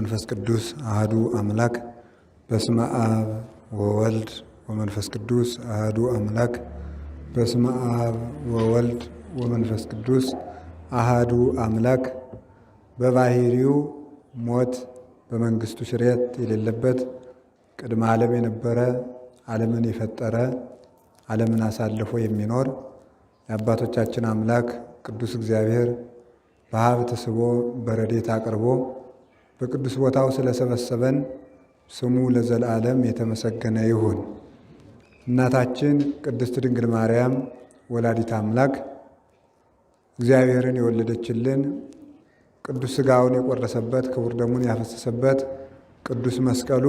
መንፈስ ቅዱስ አህዱ አምላክ በስመ አብ ወወልድ ወመንፈስ ቅዱስ አህዱ አምላክ በስመ አብ ወወልድ ወመንፈስ ቅዱስ አህዱ አምላክ በባህሪው ሞት በመንግስቱ ሽረት የሌለበት ቅድመ ዓለም የነበረ ዓለምን የፈጠረ ዓለምን አሳልፎ የሚኖር የአባቶቻችን አምላክ ቅዱስ እግዚአብሔር በሀብት ስቦ በረድኤት አቅርቦ በቅዱስ ቦታው ስለሰበሰበን ስሙ ለዘላለም የተመሰገነ ይሁን። እናታችን ቅድስት ድንግል ማርያም ወላዲት አምላክ እግዚአብሔርን የወለደችልን ቅዱስ ሥጋውን የቆረሰበት ክቡር ደሙን ያፈሰሰበት ቅዱስ መስቀሉ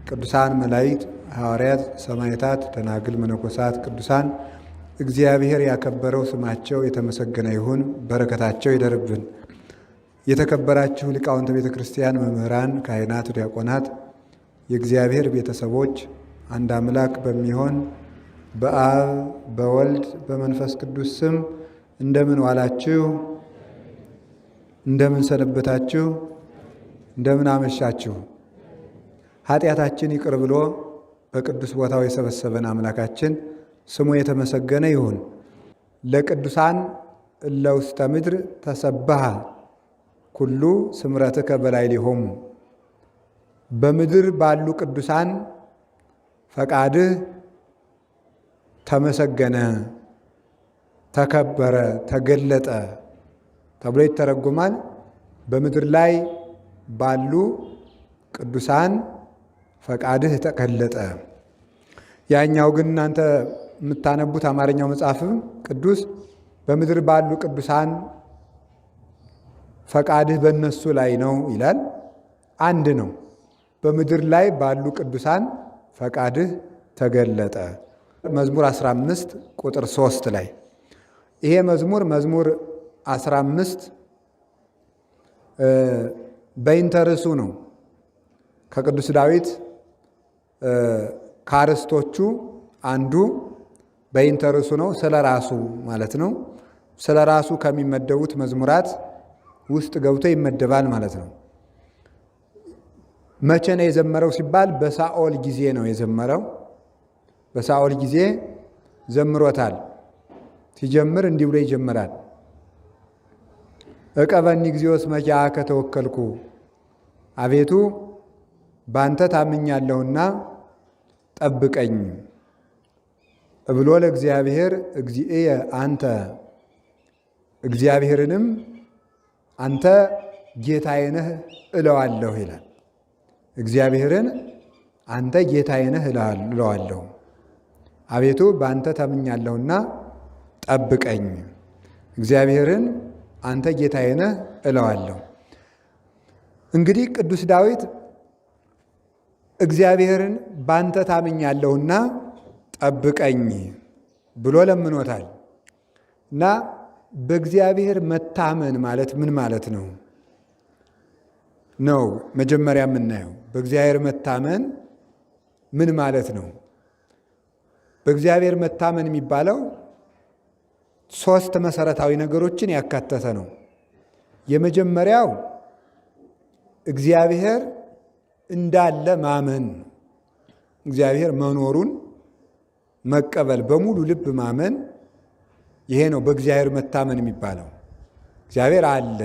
ቅዱሳን መላእክት፣ ሐዋርያት፣ ሰማዕታት፣ ደናግል፣ መነኮሳት፣ ቅዱሳን እግዚአብሔር ያከበረው ስማቸው የተመሰገነ ይሁን። በረከታቸው ይደርብን። የተከበራችሁ ሊቃውንተ ቤተ ክርስቲያን፣ መምህራን፣ ካህናት፣ ዲያቆናት፣ የእግዚአብሔር ቤተሰቦች አንድ አምላክ በሚሆን በአብ በወልድ በመንፈስ ቅዱስ ስም እንደምን ዋላችሁ? እንደምን ሰነበታችሁ? እንደምን አመሻችሁ? ኃጢአታችን ይቅር ብሎ በቅዱስ ቦታው የሰበሰበን አምላካችን ስሙ የተመሰገነ ይሁን። ለቅዱሳን እለ ውስተ ምድር ተሰብሐ ኩሉ ስምረትከ በላዕሌሆሙ፣ በምድር ባሉ ቅዱሳን ፈቃድህ ተመሰገነ፣ ተከበረ፣ ተገለጠ ተብሎ ይተረጎማል። በምድር ላይ ባሉ ቅዱሳን ፈቃድህ ተገለጠ። ያኛው ግን እናንተ የምታነቡት አማርኛው መጽሐፍም ቅዱስ በምድር ባሉ ቅዱሳን ፈቃድህ በእነሱ ላይ ነው ይላል። አንድ ነው። በምድር ላይ ባሉ ቅዱሳን ፈቃድህ ተገለጠ። መዝሙር 15 ቁጥር 3 ላይ ይሄ መዝሙር 15 በይንተርሱ ነው። ከቅዱስ ዳዊት ከአርስቶቹ አንዱ በይንተርሱ ነው። ስለ ራሱ ማለት ነው። ስለ ራሱ ከሚመደቡት መዝሙራት ውስጥ ገብቶ ይመደባል ማለት ነው። መቼ ነው የዘመረው ሲባል በሳኦል ጊዜ ነው የዘመረው። በሳኦል ጊዜ ዘምሮታል። ሲጀምር እንዲህ ብሎ ይጀምራል። እቀበኒ እግዚኦስ መኪአከ ተወከልኩ፣ አቤቱ ባንተ ታምኛለሁና ጠብቀኝ ብሎ ለእግዚአብሔር እግዚእየ አንተ፣ እግዚአብሔርንም አንተ ጌታዬ ነህ እለዋለሁ ይላል። እግዚአብሔርን አንተ ጌታዬ ነህ እለዋለሁ። አቤቱ በአንተ ታምኛለሁና ጠብቀኝ። እግዚአብሔርን አንተ ጌታዬ ነህ እለዋለሁ። እንግዲህ ቅዱስ ዳዊት እግዚአብሔርን በአንተ ታምኛለሁና ጠብቀኝ ብሎ ለምኖታል እና በእግዚአብሔር መታመን ማለት ምን ማለት ነው? መጀመሪያ የምናየው በእግዚአብሔር መታመን ምን ማለት ነው? በእግዚአብሔር መታመን የሚባለው 3 መሰረታዊ ነገሮችን ያካተተ ነው። የመጀመሪያው እግዚአብሔር እንዳለ ማመን፣ እግዚአብሔር መኖሩን መቀበል፣ በሙሉ ልብ ማመን። ይሄ ነው በእግዚአብሔር መታመን የሚባለው። እግዚአብሔር አለ።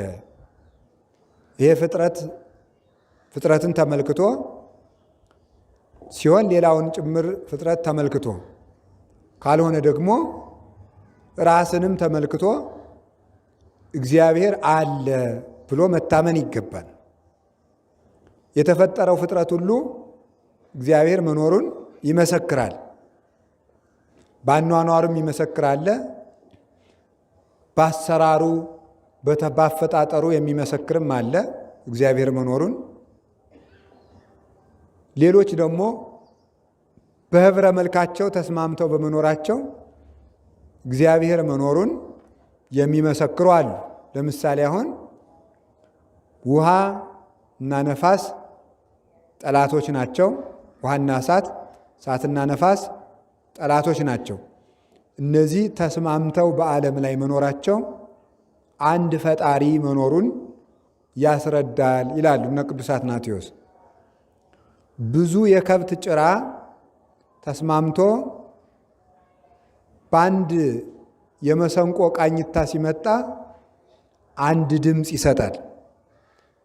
ይሄ ፍጥረትን ተመልክቶ ሲሆን ሌላውን ጭምር ፍጥረት ተመልክቶ ካልሆነ ደግሞ ራስንም ተመልክቶ እግዚአብሔር አለ ብሎ መታመን ይገባል። የተፈጠረው ፍጥረት ሁሉ እግዚአብሔር መኖሩን ይመሰክራል። በአኗኗሩም ይመሰክራል። በአሰራሩ ባፈጣጠሩ የሚመሰክርም አለ እግዚአብሔር መኖሩን። ሌሎች ደግሞ በህብረ መልካቸው ተስማምተው በመኖራቸው እግዚአብሔር መኖሩን የሚመሰክሩ አሉ። ለምሳሌ አሁን ውሃ እና ነፋስ ጠላቶች ናቸው። ውሃና እሳት፣ እሳትና ነፋስ ጠላቶች ናቸው። እነዚህ ተስማምተው በዓለም ላይ መኖራቸው አንድ ፈጣሪ መኖሩን ያስረዳል ይላሉ እነ ቅዱስ አትናቴዎስ። ብዙ የከብት ጭራ ተስማምቶ በአንድ የመሰንቆ ቃኝታ ሲመጣ አንድ ድምፅ ይሰጣል።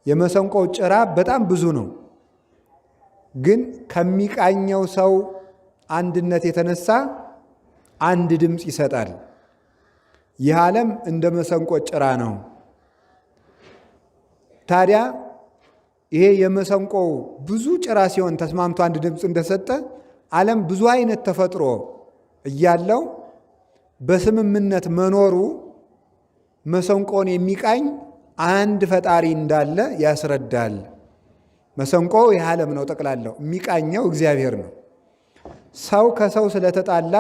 የመሰንቆው ጭራ በጣም ብዙ ነው፣ ግን ከሚቃኘው ሰው አንድነት የተነሳ አንድ ድምፅ ይሰጣል። ይህ ዓለም እንደ መሰንቆ ጭራ ነው። ታዲያ ይሄ የመሰንቆው ብዙ ጭራ ሲሆን ተስማምቶ አንድ ድምፅ እንደሰጠ ዓለም ብዙ አይነት ተፈጥሮ እያለው በስምምነት መኖሩ መሰንቆን የሚቃኝ አንድ ፈጣሪ እንዳለ ያስረዳል። መሰንቆ ይህ ዓለም ነው፣ ጠቅላላው የሚቃኘው እግዚአብሔር ነው። ሰው ከሰው ስለተጣላ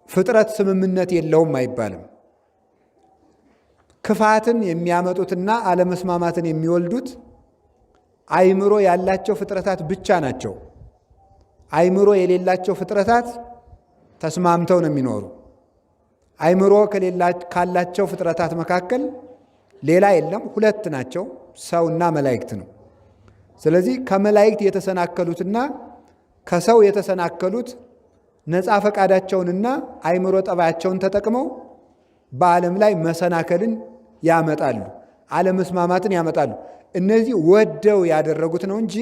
ፍጥረት ስምምነት የለውም አይባልም። ክፋትን የሚያመጡትና አለመስማማትን የሚወልዱት አእምሮ ያላቸው ፍጥረታት ብቻ ናቸው። አእምሮ የሌላቸው ፍጥረታት ተስማምተው ነው የሚኖሩ። አእምሮ ካላቸው ፍጥረታት መካከል ሌላ የለም፣ ሁለት ናቸው፣ ሰውና መላእክት ነው። ስለዚህ ከመላእክት የተሰናከሉትና ከሰው የተሰናከሉት ነፃ ፈቃዳቸውንና አእምሮ ጠባያቸውን ተጠቅመው በዓለም ላይ መሰናከልን ያመጣሉ፣ አለመስማማትን ያመጣሉ። እነዚህ ወደው ያደረጉት ነው እንጂ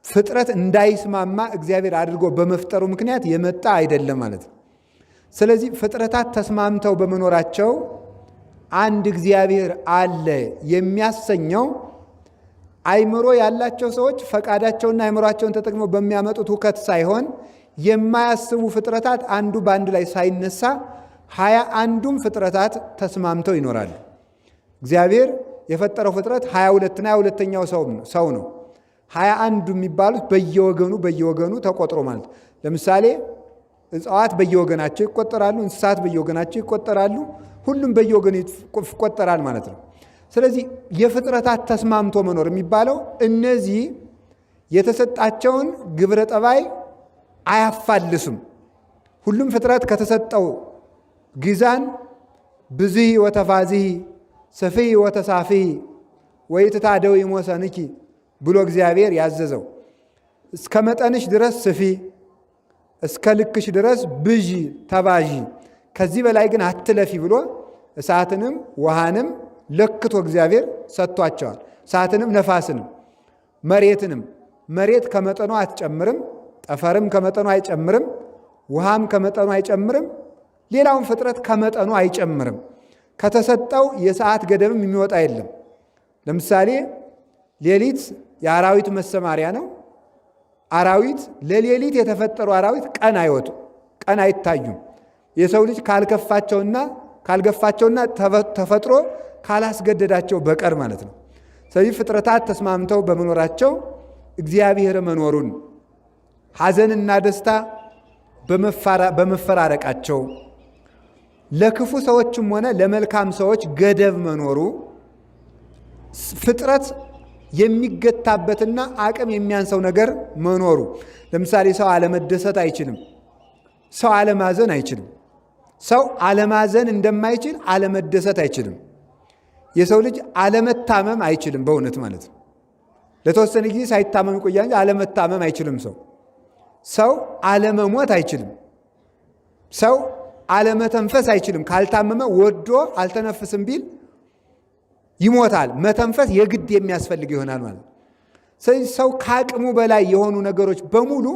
ፍጥረት እንዳይስማማ እግዚአብሔር አድርጎ በመፍጠሩ ምክንያት የመጣ አይደለም ማለት ነው። ስለዚህ ፍጥረታት ተስማምተው በመኖራቸው አንድ እግዚአብሔር አለ የሚያሰኘው አእምሮ ያላቸው ሰዎች ፈቃዳቸውና አእምሯቸውን ተጠቅመው በሚያመጡት ሁከት ሳይሆን የማያስቡ ፍጥረታት አንዱ በአንድ ላይ ሳይነሳ 21ዱም ፍጥረታት ተስማምተው ይኖራሉ። እግዚአብሔር የፈጠረው ፍጥረት 22ና 22ኛው ሰው ነው። 21 የሚባሉት በየወገኑ ተቆጥሮ ማለት ነው። ለምሳሌ እጽዋት በየወገናቸው ይቆጠራሉ፣ እንስሳት በየወገናቸው ይቆጠራሉ፣ ሁሉም በየወገኑ ይቆጠራል ማለት ነው። ስለዚህ የፍጥረታት ተስማምቶ መኖር የሚባለው እነዚህ የተሰጣቸውን ግብረ ጠባይ አያፋልሱም። ሁሉም ፍጥረት ከተሰጠው ግዛን ብዝሂ ወተፋዝሂ ሰፊሂ ወተሳፊሂ ወይትታደዊ ሞሰንኪ ብሎ እግዚአብሔር ያዘዘው እስከ መጠንሽ ድረስ ስፊ፣ እስከ ልክሽ ድረስ ብዢ ተባዢ፣ ከዚህ በላይ ግን አትለፊ ብሎ እሳትንም ውሃንም ለክቶ እግዚአብሔር ሰጥቷቸዋል። እሳትንም ነፋስንም መሬትንም። መሬት ከመጠኑ አትጨምርም፣ ጠፈርም ከመጠኑ አይጨምርም፣ ውሃም ከመጠኑ አይጨምርም፣ ሌላውን ፍጥረት ከመጠኑ አይጨምርም። ከተሰጠው የሰዓት ገደብም የሚወጣ የለም። ለምሳሌ ሌሊት የአራዊት መሰማሪያ ነው። አራዊት ለሌሊት የተፈጠሩ አራዊት ቀን አይወጡ፣ ቀን አይታዩም። የሰው ልጅ ካልገፋቸውና ተፈጥሮ ካላስገደዳቸው በቀር ማለት ነው። ስለዚህ ፍጥረታት ተስማምተው በመኖራቸው እግዚአብሔር መኖሩን፣ ሐዘንና ደስታ በመፈራረቃቸው፣ ለክፉ ሰዎችም ሆነ ለመልካም ሰዎች ገደብ መኖሩ፣ ፍጥረት የሚገታበትና አቅም የሚያንሰው ነገር መኖሩ። ለምሳሌ ሰው አለመደሰት አይችልም፣ ሰው አለማዘን አይችልም። ሰው አለማዘን እንደማይችል አለመደሰት አይችልም። የሰው ልጅ አለመታመም አይችልም። በእውነት ማለት ነው። ለተወሰነ ጊዜ ሳይታመም ይቆያል እንጂ አለመታመም አይችልም። ሰው አለመሞት አይችልም። ሰው አለመተንፈስ አይችልም። ካልታመመ ወዶ አልተነፍስም ቢል ይሞታል። መተንፈስ የግድ የሚያስፈልግ ይሆናል ማለት ነው። ስለዚህ ሰው ከአቅሙ በላይ የሆኑ ነገሮች በሙሉ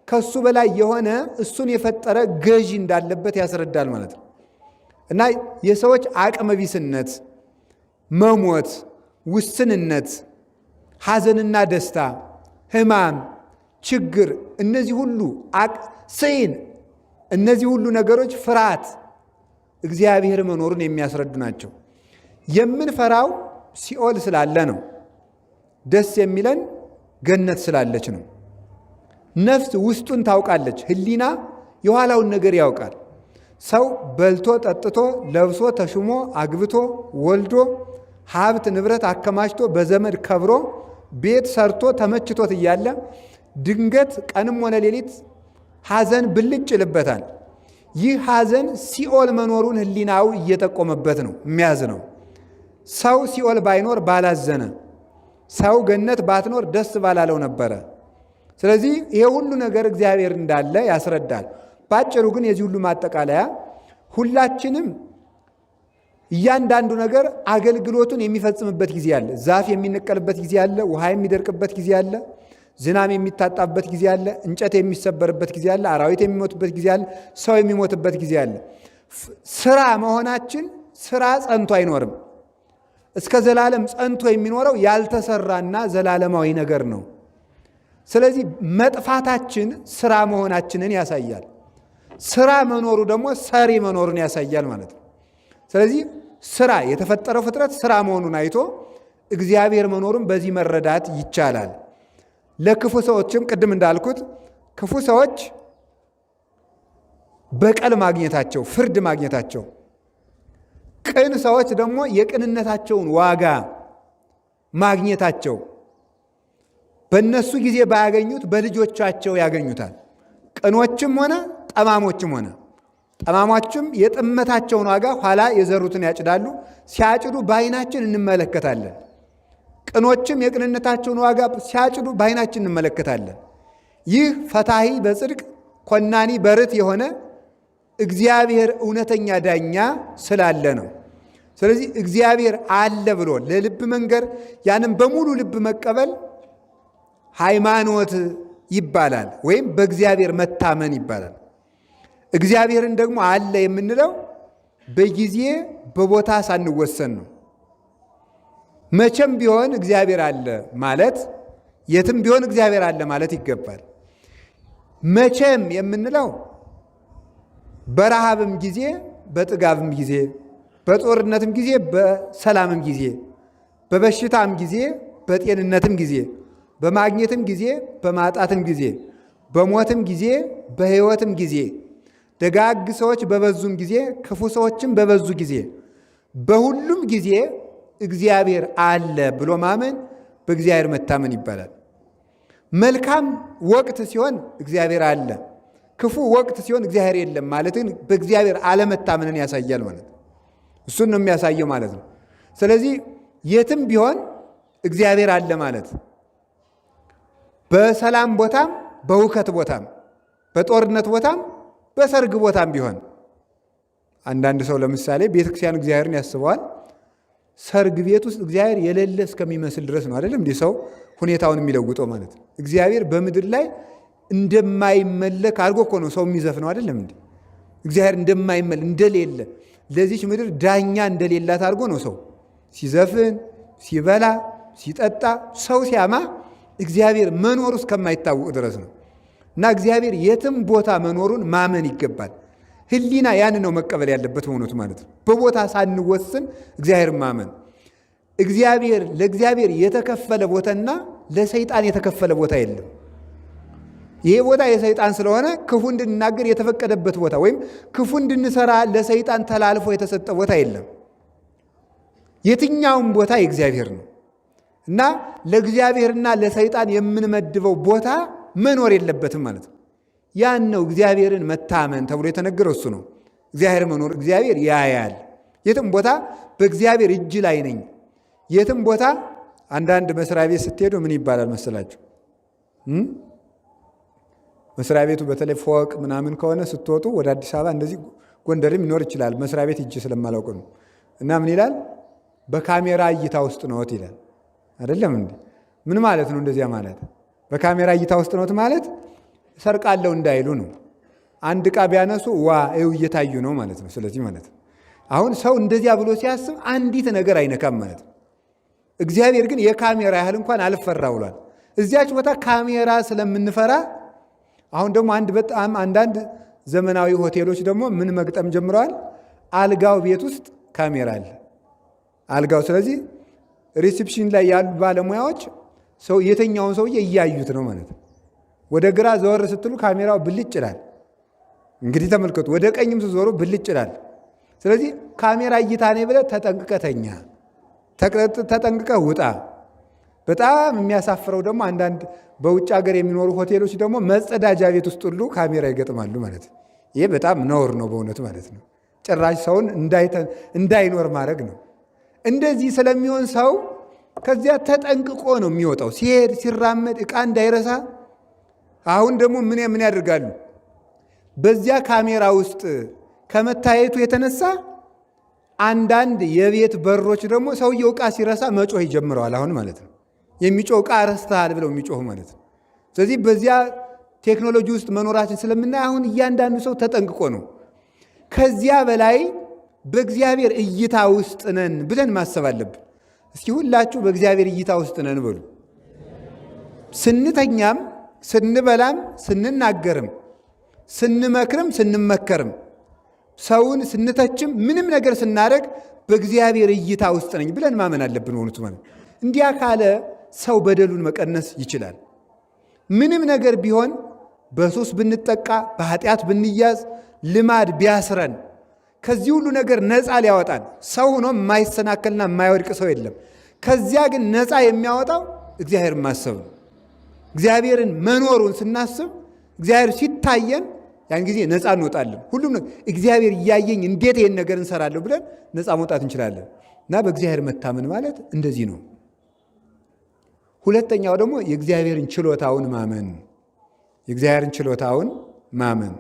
ከሱ በላይ የሆነ እሱን የፈጠረ ገዢ እንዳለበት ያስረዳል ማለት ነው። እና የሰዎች አቅመ ቢስነት፣ መሞት፣ ውስንነት፣ ሐዘንና ደስታ፣ ሕማም፣ ችግር፣ እነዚህ ሁሉ ስይን፣ እነዚህ ሁሉ ነገሮች ፍርሃት እግዚአብሔር መኖሩን የሚያስረዱ ናቸው። የምንፈራው ሲኦል ስላለ ነው። ደስ የሚለን ገነት ስላለች ነው። ነፍስ ውስጡን ታውቃለች። ሕሊና የኋላውን ነገር ያውቃል። ሰው በልቶ ጠጥቶ ለብሶ ተሹሞ አግብቶ ወልዶ ሀብት ንብረት አከማችቶ በዘመድ ከብሮ ቤት ሰርቶ ተመችቶት እያለ ድንገት ቀንም ሆነ ሌሊት ሐዘን ብልጭ ይልበታል። ይህ ሐዘን ሲኦል መኖሩን ሕሊናው እየጠቆመበት ነው የሚያዝነው። ሰው ሲኦል ባይኖር ባላዘነ፣ ሰው ገነት ባትኖር ደስ ባላለው ነበረ። ስለዚህ ይሄ ሁሉ ነገር እግዚአብሔር እንዳለ ያስረዳል። ባጭሩ ግን የዚህ ሁሉ ማጠቃለያ ሁላችንም እያንዳንዱ ነገር አገልግሎቱን የሚፈጽምበት ጊዜ አለ። ዛፍ የሚነቀልበት ጊዜ አለ። ውሃ የሚደርቅበት ጊዜ አለ። ዝናብ የሚታጣበት ጊዜ አለ። እንጨት የሚሰበርበት ጊዜ አለ። አራዊት የሚሞትበት ጊዜ አለ። ሰው የሚሞትበት ጊዜ አለ። ስራ መሆናችን ስራ ጸንቶ አይኖርም። እስከ ዘላለም ጸንቶ የሚኖረው ያልተሰራና ዘላለማዊ ነገር ነው። ስለዚህ መጥፋታችን ስራ መሆናችንን ያሳያል። ስራ መኖሩ ደግሞ ሰሪ መኖሩን ያሳያል ማለት ነው። ስለዚህ ስራ የተፈጠረው ፍጥረት ስራ መሆኑን አይቶ እግዚአብሔር መኖሩን በዚህ መረዳት ይቻላል። ለክፉ ሰዎችም ቅድም እንዳልኩት ክፉ ሰዎች በቀል ማግኘታቸው፣ ፍርድ ማግኘታቸው፣ ቅን ሰዎች ደግሞ የቅንነታቸውን ዋጋ ማግኘታቸው በእነሱ ጊዜ ባያገኙት በልጆቻቸው ያገኙታል። ቅኖችም ሆነ ጠማሞችም ሆነ ጠማሞችም የጥመታቸውን ዋጋ ኋላ የዘሩትን ያጭዳሉ። ሲያጭዱ በዓይናችን እንመለከታለን። ቅኖችም የቅንነታቸውን ዋጋ ሲያጭዱ በዓይናችን እንመለከታለን። ይህ ፈታሂ በጽድቅ ኮናኒ በርት የሆነ እግዚአብሔር እውነተኛ ዳኛ ስላለ ነው። ስለዚህ እግዚአብሔር አለ ብሎ ለልብ መንገር፣ ያንም በሙሉ ልብ መቀበል ሃይማኖት ይባላል፣ ወይም በእግዚአብሔር መታመን ይባላል። እግዚአብሔርን ደግሞ አለ የምንለው በጊዜ በቦታ ሳንወሰን ነው። መቼም ቢሆን እግዚአብሔር አለ ማለት የትም ቢሆን እግዚአብሔር አለ ማለት ይገባል። መቼም የምንለው በረሃብም ጊዜ፣ በጥጋብም ጊዜ፣ በጦርነትም ጊዜ፣ በሰላምም ጊዜ፣ በበሽታም ጊዜ፣ በጤንነትም ጊዜ፣ በማግኘትም ጊዜ፣ በማጣትም ጊዜ፣ በሞትም ጊዜ፣ በሕይወትም ጊዜ፣ ደጋግ ሰዎች በበዙም ጊዜ፣ ክፉ ሰዎችም በበዙ ጊዜ፣ በሁሉም ጊዜ እግዚአብሔር አለ ብሎ ማመን በእግዚአብሔር መታመን ይባላል። መልካም ወቅት ሲሆን እግዚአብሔር አለ፣ ክፉ ወቅት ሲሆን እግዚአብሔር የለም ማለትን በእግዚአብሔር አለመታመንን ያሳያል ማለት ነው። እሱን ነው የሚያሳየው ማለት ነው። ስለዚህ የትም ቢሆን እግዚአብሔር አለ ማለት በሰላም ቦታም፣ በሁከት ቦታም፣ በጦርነት ቦታም፣ በሰርግ ቦታም ቢሆን አንዳንድ ሰው ለምሳሌ ቤተክርስቲያኑ እግዚአብሔርን ያስበዋል። ሰርግ ቤት ውስጥ እግዚአብሔር የሌለ እስከሚመስል ድረስ ነው አይደለም እንዲህ ሰው ሁኔታውን የሚለውጠው ማለት ነው። እግዚአብሔር በምድር ላይ እንደማይመለክ አድርጎ እኮ ነው ሰው የሚዘፍነው አይደለም እንዴ? እግዚአብሔር እንደማይመለክ እንደሌለ፣ ለዚች ምድር ዳኛ እንደሌላት አድርጎ ነው ሰው ሲዘፍን፣ ሲበላ፣ ሲጠጣ፣ ሰው ሲያማ እግዚአብሔር መኖሩ እስከማይታወቅ ድረስ ነው። እና እግዚአብሔር የትም ቦታ መኖሩን ማመን ይገባል። ሕሊና ያን ነው መቀበል ያለበት በእውነቱ ማለት ነው። በቦታ ሳንወስን እግዚአብሔር ማመን። ለእግዚአብሔር የተከፈለ ቦታና ለሰይጣን የተከፈለ ቦታ የለም። ይሄ ቦታ የሰይጣን ስለሆነ ክፉ እንድንናገር የተፈቀደበት ቦታ ወይም ክፉ እንድንሰራ ለሰይጣን ተላልፎ የተሰጠ ቦታ የለም። የትኛውም ቦታ የእግዚአብሔር ነው እና ለእግዚአብሔርና ለሰይጣን የምንመድበው ቦታ መኖር የለበትም ማለት ነው። ያን ነው እግዚአብሔርን መታመን ተብሎ የተነገረው እሱ ነው። እግዚአብሔር መኖር፣ እግዚአብሔር ያያል። የትም ቦታ በእግዚአብሔር እጅ ላይ ነኝ። የትም ቦታ አንዳንድ መስሪያ ቤት ስትሄዱ ምን ይባላል መሰላችሁ? መስሪያ ቤቱ በተለይ ፎቅ ምናምን ከሆነ ስትወጡ ወደ አዲስ አበባ እንደዚህ ጎንደርም ይኖር ይችላል። መስሪያ ቤት እጅ ስለማላውቅ ነው። እና ምን ይላል? በካሜራ እይታ ውስጥ ነዎት ይላል። አይደለም እንዴ? ምን ማለት ነው? እንደዚያ ማለት በካሜራ እይታ ውስጥ ነዎት ማለት ሰርቃለሁ እንዳይሉ ነው። አንድ ዕቃ ቢያነሱ ዋ ይኸው እየታዩ ነው ማለት ነው። ስለዚህ ማለት ነው አሁን ሰው እንደዚያ ብሎ ሲያስብ አንዲት ነገር አይነካም ማለት ነው። እግዚአብሔር ግን የካሜራ ያህል እንኳን አልፈራ ብሏል። እዚያች ቦታ ካሜራ ስለምንፈራ አሁን ደግሞ በጣም አንዳንድ ዘመናዊ ሆቴሎች ደግሞ ምን መግጠም ጀምረዋል? አልጋው ቤት ውስጥ ካሜራ አለ። አልጋው ስለዚህ ሪሴፕሽን ላይ ያሉ ባለሙያዎች ሰው የተኛውን ሰውዬ እያዩት ነው ማለት ነው። ወደ ግራ ዘወር ስትሉ ካሜራው ብልጭ ይላል። እንግዲህ ተመልከቱ። ወደ ቀኝም ስትዞሩ ብልጭ ይላል። ስለዚህ ካሜራ እይታ ነኝ ብለህ ተጠንቅቀተኛ፣ ተጠንቅቀህ ውጣ። በጣም የሚያሳፍረው ደግሞ አንዳንድ በውጭ ሀገር የሚኖሩ ሆቴሎች ደግሞ መጸዳጃ ቤት ውስጥ ሁሉ ካሜራ ይገጥማሉ ማለት ነው። ይሄ በጣም ነውር ነው በእውነቱ ማለት ነው። ጭራሽ ሰውን እንዳይኖር ማድረግ ነው። እንደዚህ ስለሚሆን ሰው ከዚያ ተጠንቅቆ ነው የሚወጣው። ሲሄድ ሲራመድ ዕቃ እንዳይረሳ። አሁን ደግሞ ምን ያደርጋሉ? በዚያ ካሜራ ውስጥ ከመታየቱ የተነሳ አንዳንድ የቤት በሮች ደግሞ ሰውየው ዕቃ ሲረሳ መጮህ ይጀምረዋል። አሁን ማለት ነው የሚጮህ ዕቃ ረስተሃል ብለው የሚጮህ ማለት ነው። ስለዚህ በዚያ ቴክኖሎጂ ውስጥ መኖራችን ስለምናይ አሁን እያንዳንዱ ሰው ተጠንቅቆ ነው። ከዚያ በላይ በእግዚአብሔር እይታ ውስጥ ነን ብለን ማሰብ አለብን። እስኪ ሁላችሁ በእግዚአብሔር እይታ ውስጥ ነን በሉ። ስንተኛም፣ ስንበላም፣ ስንናገርም፣ ስንመክርም፣ ስንመከርም፣ ሰውን ስንተችም፣ ምንም ነገር ስናደርግ በእግዚአብሔር እይታ ውስጥ ነኝ ብለን ማመን አለብን። ሆኑት ማለት እንዲያ ካለ ሰው በደሉን መቀነስ ይችላል። ምንም ነገር ቢሆን በሱስ ብንጠቃ፣ በኃጢአት ብንያዝ፣ ልማድ ቢያስረን ከዚህ ሁሉ ነገር ነፃ ሊያወጣን ሰው ሆኖ የማይሰናከልና የማይወድቅ ሰው የለም። ከዚያ ግን ነፃ የሚያወጣው እግዚአብሔር ማሰብ ነው። እግዚአብሔርን መኖሩን ስናስብ እግዚአብሔር ሲታየን ያን ጊዜ ነፃ እንወጣለን። ሁሉም ነገር እግዚአብሔር እያየኝ እንዴት ይህን ነገር እንሰራለሁ ብለን ነፃ መውጣት እንችላለን። እና በእግዚአብሔር መታመን ማለት እንደዚህ ነው። ሁለተኛው ደግሞ የእግዚአብሔርን ችሎታውን ማመን። የእግዚአብሔርን ችሎታውን ማመን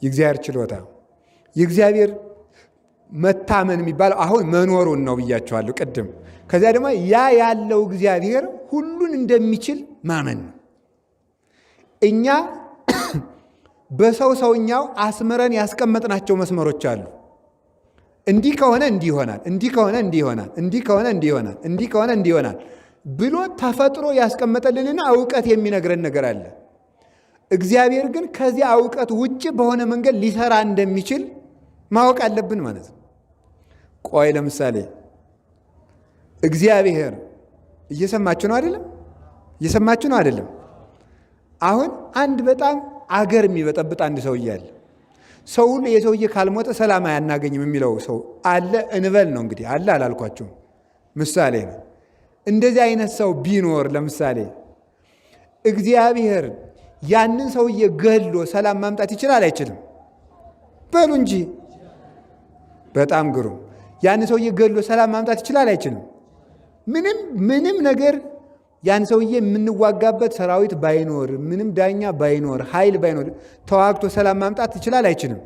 የእግዚአብሔር ችሎታ የእግዚአብሔር መታመን የሚባለው አሁን መኖሩን ነው ብያቸዋለሁ ቅድም። ከዚያ ደግሞ ያ ያለው እግዚአብሔር ሁሉን እንደሚችል ማመን ነው። እኛ በሰውኛው አስምረን ያስቀመጥናቸው መስመሮች አሉ። እንዲህ ከሆነ እንዲህ ይሆናል፣ እንዲህ ከሆነ እንዲህ ይሆናል፣ እንዲህ ከሆነ እንዲህ ይሆናል፣ እንዲህ ከሆነ እንዲህ ይሆናል ብሎ ተፈጥሮ ያስቀመጠልንና እውቀት የሚነግረን ነገር አለ። እግዚአብሔር ግን ከዚያ እውቀት ውጭ በሆነ መንገድ ሊሰራ እንደሚችል ማወቅ አለብን ማለት ነው። ቆይ ለምሳሌ እግዚአብሔር እየሰማችሁ ነው አይደለም? እየሰማችሁ ነው አይደለም? አሁን አንድ በጣም አገር የሚበጠብጥ አንድ ሰውዬ አለ። ሰው ሁሉ የሰውዬ ካልሞተ ሰላም አያናገኝም የሚለው ሰው አለ እንበል ነው እንግዲህ። አለ አላልኳችሁም? ምሳሌ ነው። እንደዚህ አይነት ሰው ቢኖር ለምሳሌ እግዚአብሔር ያንን ሰውዬ ገድሎ ሰላም ማምጣት ይችላል አይችልም? በሉ እንጂ። በጣም ግሩም። ያንን ሰውዬ ገድሎ ሰላም ማምጣት ይችላል አይችልም? ምንም ነገር ያን ሰውዬ የምንዋጋበት ሰራዊት ባይኖር፣ ምንም ዳኛ ባይኖር፣ ኃይል ባይኖር ተዋግቶ ሰላም ማምጣት ይችላል አይችልም?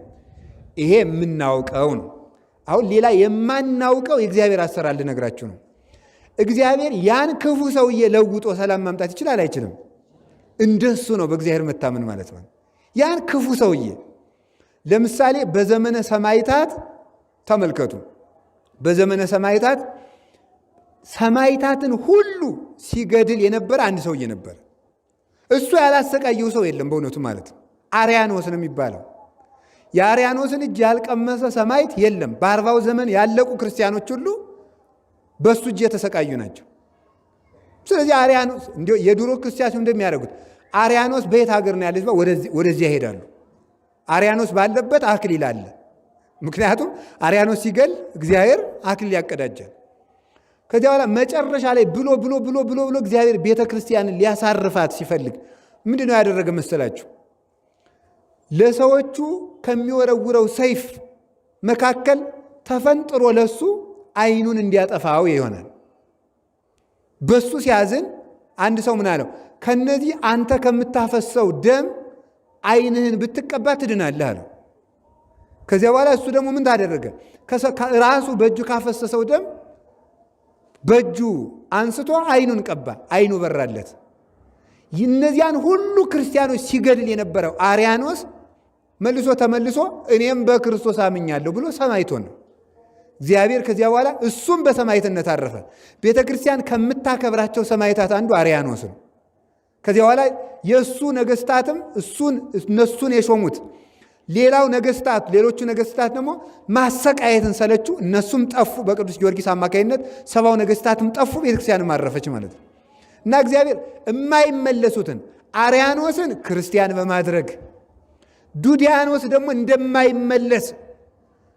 ይሄ የምናውቀው ነው። አሁን ሌላ የማናውቀው የእግዚአብሔር አሰራር ልነግራችሁ ነው። እግዚአብሔር ያን ክፉ ሰውዬ ለውጦ ሰላም ማምጣት ይችላል አይችልም? እንደሱ ነው በእግዚአብሔር መታመን ማለት ነው። ያን ክፉ ሰውዬ ለምሳሌ በዘመነ ሰማዕታት ተመልከቱ። በዘመነ ሰማዕታት ሰማዕታትን ሁሉ ሲገድል የነበረ አንድ ሰውዬ ነበር። እሱ ያላሰቃየው ሰው የለም በእውነቱ ማለት ነው። አርያኖስ ነው የሚባለው። የአርያኖስን እጅ ያልቀመሰ ሰማዕት የለም። በ40ው ዘመን ያለቁ ክርስቲያኖች ሁሉ በእሱ እጅ የተሰቃዩ ናቸው። ስለዚህ አርያኖስ እንዲሁ የድሮ ክርስቲያኖች እንደሚያደርጉት አርያኖስ በየት ሀገር ነው ያለች? ወደዚያ ይሄዳሉ። አርያኖስ ባለበት አክሊል አለ። ምክንያቱም አርያኖስ ሲገል እግዚአብሔር አክሊል ያቀዳጃል። ከዚያ በኋላ መጨረሻ ላይ ብሎ እግዚአብሔር ቤተ ክርስቲያንን ሊያሳርፋት ሲፈልግ ምንድን ነው ያደረገ መሰላችሁ? ለሰዎቹ ከሚወረውረው ሰይፍ መካከል ተፈንጥሮ ለሱ ዓይኑን እንዲያጠፋው ይሆናል። በሱ ሲያዝን አንድ ሰው ምን አለው? ከነዚህ አንተ ከምታፈሰው ደም ዓይንህን ብትቀባ ትድናለህ አለው። ከዚያ በኋላ እሱ ደግሞ ምን ታደረገ? ራሱ በእጁ ካፈሰሰው ደም በእጁ አንስቶ ዓይኑን ቀባ። ዓይኑ በራለት። እነዚያን ሁሉ ክርስቲያኖች ሲገድል የነበረው አርያኖስ መልሶ ተመልሶ እኔም በክርስቶስ አምኛለሁ ብሎ ሰማዕት ሆነ። እግዚአብሔር ከዚያ በኋላ እሱም በሰማዕትነት አረፈ። ቤተ ክርስቲያን ከምታከብራቸው ሰማዕታት አንዱ አርያኖስ ነው። ከዚያ በኋላ የእሱ ነገስታትም እነሱን የሾሙት ሌላው ነገስታት ሌሎቹ ነገስታት ደግሞ ማሰቃየትን ሰለቹ። እነሱም ጠፉ። በቅዱስ ጊዮርጊስ አማካይነት 70 ነገስታትም ጠፉ። ቤተክርስቲያንም አረፈች ማለት ነው። እና እግዚአብሔር የማይመለሱትን አርያኖስን ክርስቲያን በማድረግ ዱዲያኖስ ደግሞ እንደማይመለስ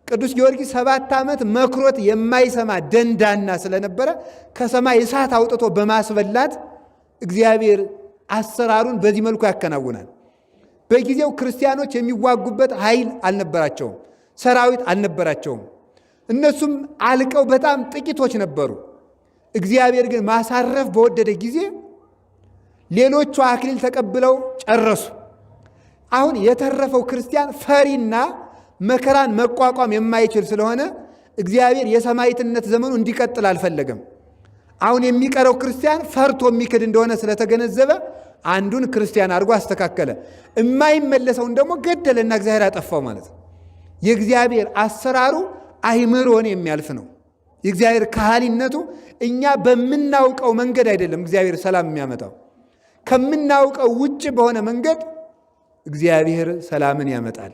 ቅዱስ ጊዮርጊስ 7 ዓመት መክሮት የማይሰማ ደንዳና ስለነበረ ከሰማይ እሳት አውጥቶ በማስበላት እግዚአብሔር አሰራሩን በዚህ መልኩ ያከናውናል። በጊዜው ክርስቲያኖች የሚዋጉበት ኃይል አልነበራቸውም። ሰራዊት አልነበራቸውም። እነሱም አልቀው በጣም ጥቂቶች ነበሩ። እግዚአብሔር ግን ማሳረፍ በወደደ ጊዜ ሌሎቹ አክሊል ተቀብለው ጨረሱ። አሁን የተረፈው ክርስቲያን ፈሪና መከራን መቋቋም የማይችል ስለሆነ እግዚአብሔር የሰማዕትነት ዘመኑ እንዲቀጥል አልፈለገም። አሁን የሚቀረው ክርስቲያን ፈርቶ የሚክድ እንደሆነ ስለተገነዘበ አንዱን ክርስቲያን አድርጎ አስተካከለ። የማይመለሰውን ደግሞ ገደለና እግዚአብሔር አጠፋው ማለት ነው። የእግዚአብሔር አሰራሩ አይምሮን የሚያልፍ ነው። የእግዚአብሔር ካህሊነቱ እኛ በምናውቀው መንገድ አይደለም እግዚአብሔር ሰላም የሚያመጣው። ከምናውቀው ውጭ በሆነ መንገድ እግዚአብሔር ሰላምን ያመጣል።